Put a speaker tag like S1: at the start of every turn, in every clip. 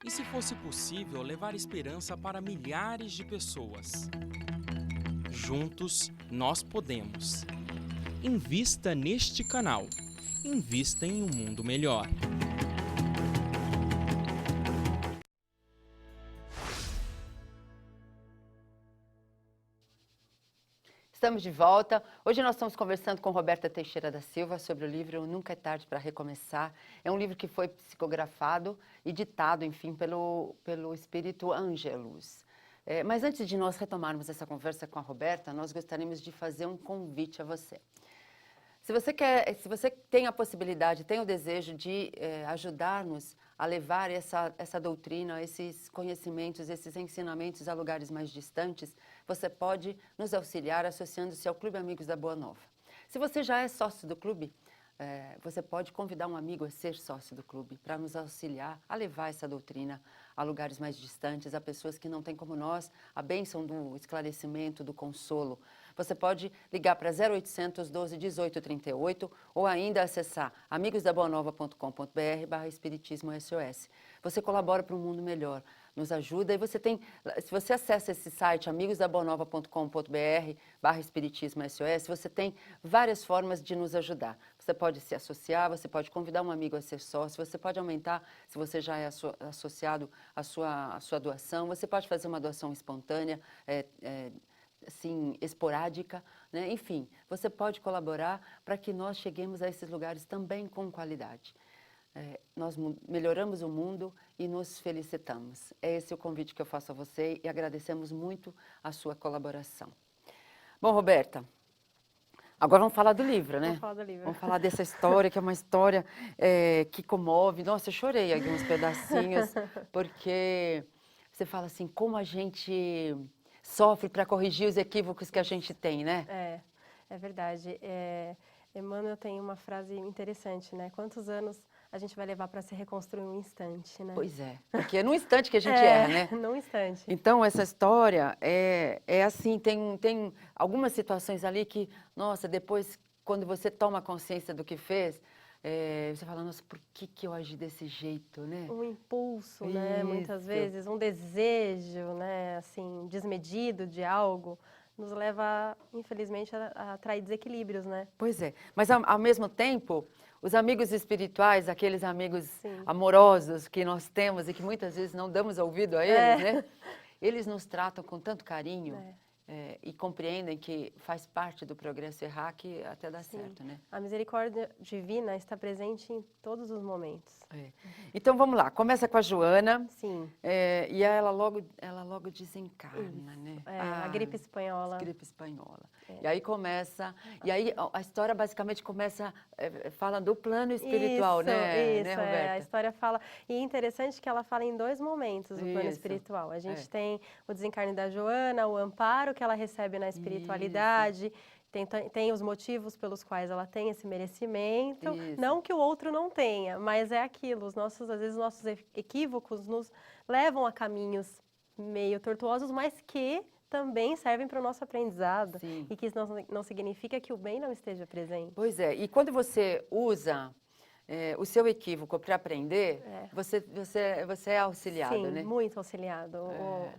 S1: E se fosse possível levar esperança para milhares de pessoas? Juntos, nós podemos. Invista neste canal. Invista em um mundo melhor.
S2: Estamos de volta. Hoje nós estamos conversando com Roberta Teixeira da Silva sobre o livro Nunca é Tarde para Recomeçar. É um livro que foi psicografado e ditado, enfim, pelo espírito Ângelus. Mas antes de nós retomarmos essa conversa com a Roberta, nós gostaríamos de fazer um convite a você. Se você tem a possibilidade, tem o desejo de ajudar-nos a levar essa doutrina, esses conhecimentos, esses ensinamentos a lugares mais distantes, você pode nos auxiliar associando-se ao Clube Amigos da Boa Nova. Se você já é sócio do clube, você pode convidar um amigo a ser sócio do clube para nos auxiliar a levar essa doutrina a lugares mais distantes, a pessoas que não têm como nós a bênção do esclarecimento, do consolo. Você pode ligar para 0800 12 18 38 ou ainda acessar amigosdaboanova.com.br/espiritismo SOS. Você colabora para um mundo melhor, nos ajuda e se você acessa esse site amigosdaboanova.com.br/espiritismo SOS, você tem várias formas de nos ajudar. Você pode se associar, você pode convidar um amigo a ser sócio, você pode aumentar, se você já é associado, a sua doação, você pode fazer uma doação espontânea, assim, esporádica, né? Enfim, você pode colaborar para que nós cheguemos a esses lugares também com qualidade. Nós melhoramos o mundo e nos felicitamos. É esse o convite que eu faço a você e agradecemos muito a sua colaboração. Bom, Roberta, agora vamos falar do livro, né?
S3: Vamos falar do livro.
S2: Vamos falar dessa história, que é uma história que comove. Nossa, eu chorei aqui uns pedacinhos, porque você fala assim, como a gente sofre para corrigir os equívocos que a gente tem, né?
S3: É verdade. Emmanuel tem uma frase interessante, né? Quantos anos a gente vai levar para se reconstruir um instante, né?
S2: Pois é, porque é num instante que a gente erra, né?
S3: Num instante.
S2: Então, essa história é assim, tem algumas situações ali que, nossa, depois, quando você toma consciência do que fez, você fala, nossa, por que eu agi desse jeito, né?
S3: Um impulso, né? Muitas vezes, um desejo, né? Assim, desmedido de algo, nos leva, infelizmente, a atrair desequilíbrios, né?
S2: Pois é, mas ao mesmo tempo, os amigos espirituais, aqueles amigos
S3: Sim.
S2: amorosos que nós temos e que muitas vezes não damos ouvido a eles, né? Eles nos tratam com tanto carinho e compreendem que faz parte do progresso errar que até dá certo, né?
S3: A misericórdia divina está presente em todos os momentos.
S2: Então vamos lá, começa com a Joana.
S3: Sim.
S2: E ela logo desencarna, né?
S3: A gripe espanhola.
S2: Gripe espanhola. E aí começa, a história basicamente começa falando do plano espiritual, né, Roberta?
S3: A história fala, e é interessante que ela fala em dois momentos do plano espiritual. A gente tem o desencarne da Joana, o amparo que ela recebe na espiritualidade, tem os motivos pelos quais ela tem esse merecimento, não que o outro não tenha, mas é aquilo, às vezes os nossos equívocos nos levam a caminhos meio tortuosos, mas que também servem para o nosso aprendizado.
S2: Sim.
S3: E que isso não significa que o bem não esteja presente.
S2: Pois é, e quando você usa o seu equívoco para aprender, você é auxiliado,
S3: Sim,
S2: né?
S3: muito auxiliado.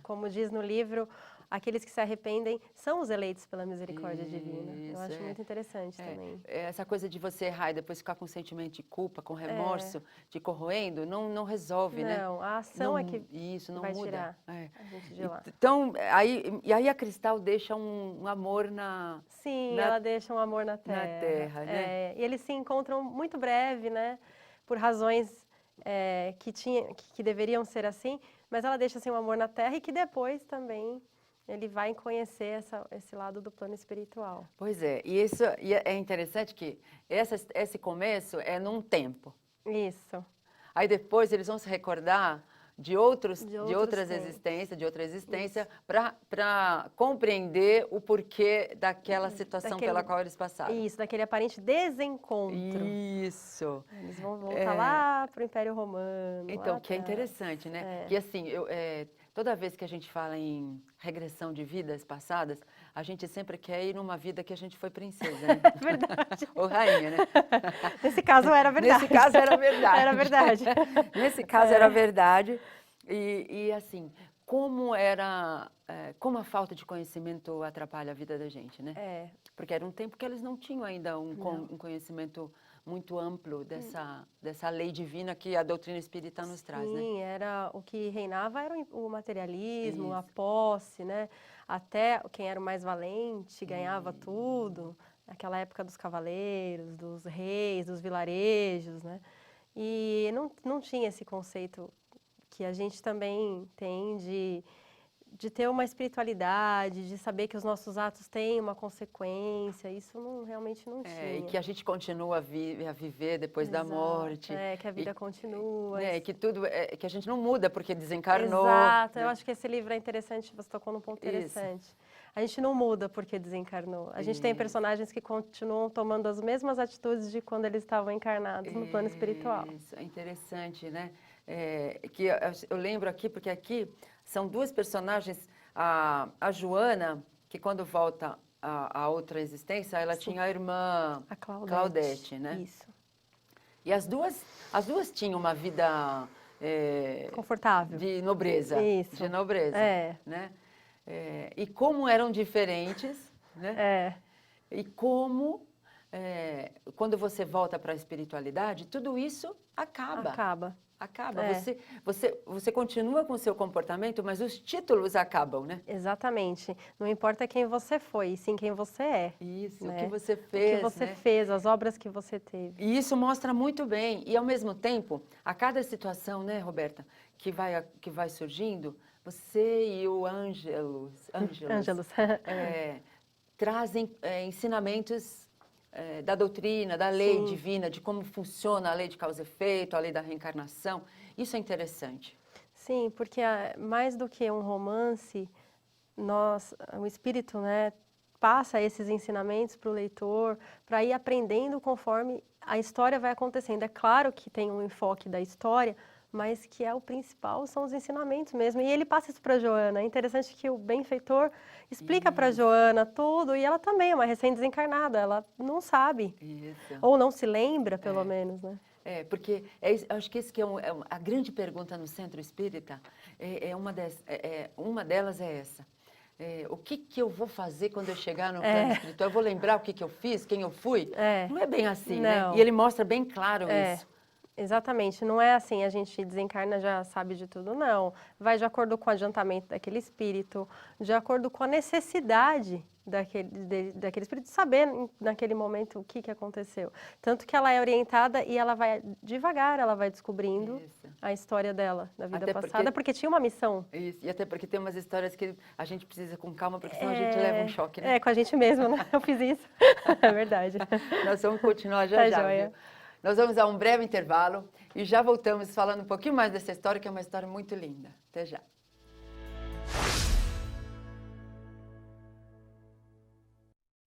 S3: Como diz no livro, aqueles que se arrependem são os eleitos pela misericórdia divina. Eu acho muito interessante também.
S2: Essa coisa de você errar e depois ficar com sentimento de culpa, com remorso, te corroendo, não resolve, né?
S3: Não, a ação é que
S2: não
S3: vai
S2: muda.
S3: tirar a gente de lá.
S2: Então, aí a Cristal deixa um amor na...
S3: Sim, ela deixa um amor na terra.
S2: Na terra, né?
S3: E eles se encontram muito breve, né? Por razões que deveriam ser assim, mas ela deixa assim um amor na terra e que depois também ele vai conhecer esse lado do plano espiritual.
S2: Pois é, e é interessante que esse começo é num tempo.
S3: Isso.
S2: Aí depois eles vão se recordar de outra existência, para compreender o porquê daquela situação pela qual eles passaram.
S3: Isso, daquele aparente desencontro.
S2: Isso.
S3: Eles vão voltar lá para o Império Romano.
S2: Então, que é interessante, né? Que assim, toda vez que a gente fala em regressão de vidas passadas, a gente sempre quer ir numa vida que a gente foi princesa, né?
S3: Verdade.
S2: Ou rainha, né?
S3: Nesse caso era verdade.
S2: Nesse caso era verdade.
S3: Era verdade.
S2: Nesse caso era verdade. E assim, como a falta de conhecimento atrapalha a vida da gente, né? Porque era um tempo que eles não tinham ainda um conhecimento muito amplo dessa lei divina que a doutrina espírita nos traz, né?
S3: Sim, o que reinava era o materialismo, a posse, né? Até quem era o mais valente ganhava tudo. Naquela época dos cavaleiros, dos reis, dos vilarejos, né? E não tinha esse conceito que a gente também tem de ter uma espiritualidade, de saber que os nossos atos têm uma consequência, isso realmente não tinha.
S2: E que a gente continua a viver depois da morte.
S3: Que a vida continua.
S2: Que a gente não muda porque desencarnou.
S3: Exato,
S2: né?
S3: Eu acho que esse livro é interessante, você tocou num ponto interessante. A gente não muda porque desencarnou. A gente tem personagens que continuam tomando as mesmas atitudes de quando eles estavam encarnados no plano espiritual.
S2: Isso, é interessante, né? Que eu lembro aqui, porque aqui são duas personagens, a Joana, que quando volta a outra existência, ela tinha a irmã
S3: a
S2: Claudete, né?
S3: Isso.
S2: E as duas tinham uma vida
S3: confortável,
S2: de nobreza,
S3: Isso.
S2: de nobreza, né? E como eram diferentes, né? E como quando você volta para a espiritualidade, tudo isso acaba. Você continua com o seu comportamento, mas os títulos acabam, né?
S3: Exatamente. Não importa quem você foi, e sim quem você é.
S2: Isso,
S3: né?
S2: O que você fez.
S3: O que você fez, as obras que você teve.
S2: E isso mostra muito bem. E, ao mesmo tempo, a cada situação, né, Roberta, que vai surgindo, você e o Ângelus trazem ensinamentos da doutrina, da lei divina, de como funciona a lei de causa e efeito, a lei da reencarnação. Isso é interessante.
S3: Sim, porque mais do que um romance, o espírito, né, passa esses ensinamentos para o leitor, para ir aprendendo conforme a história vai acontecendo. É claro que tem um enfoque da história, mas que o principal são os ensinamentos mesmo. E ele passa isso para a Joana. É interessante que o benfeitor explica para a Joana tudo, e ela também é uma recém-desencarnada, ela não sabe.
S2: Isso.
S3: Ou não se lembra, pelo menos, né?
S2: Porque acho que esse que a grande pergunta no Centro Espírita, uma delas é essa. O que eu vou fazer quando eu chegar no plano espiritual? Eu vou lembrar o que eu fiz, quem eu fui? Não é bem assim, né? E ele mostra bem claro isso.
S3: Exatamente, não é assim, a gente desencarna já sabe de tudo, não. Vai de acordo com o adiantamento daquele espírito, de acordo com a necessidade daquele espírito, saber naquele momento o que aconteceu. Tanto que ela é orientada e ela vai devagar, ela vai descobrindo a história dela, da vida passada, porque tinha uma missão.
S2: Isso, e até porque tem umas histórias que a gente precisa com calma, porque senão a gente leva um choque, né?
S3: Com a gente mesmo, né? Eu fiz isso, é verdade.
S2: Nós vamos continuar já. Joia. Nós vamos a um breve intervalo e já voltamos falando um pouquinho mais dessa história, que é uma história muito linda. Até já.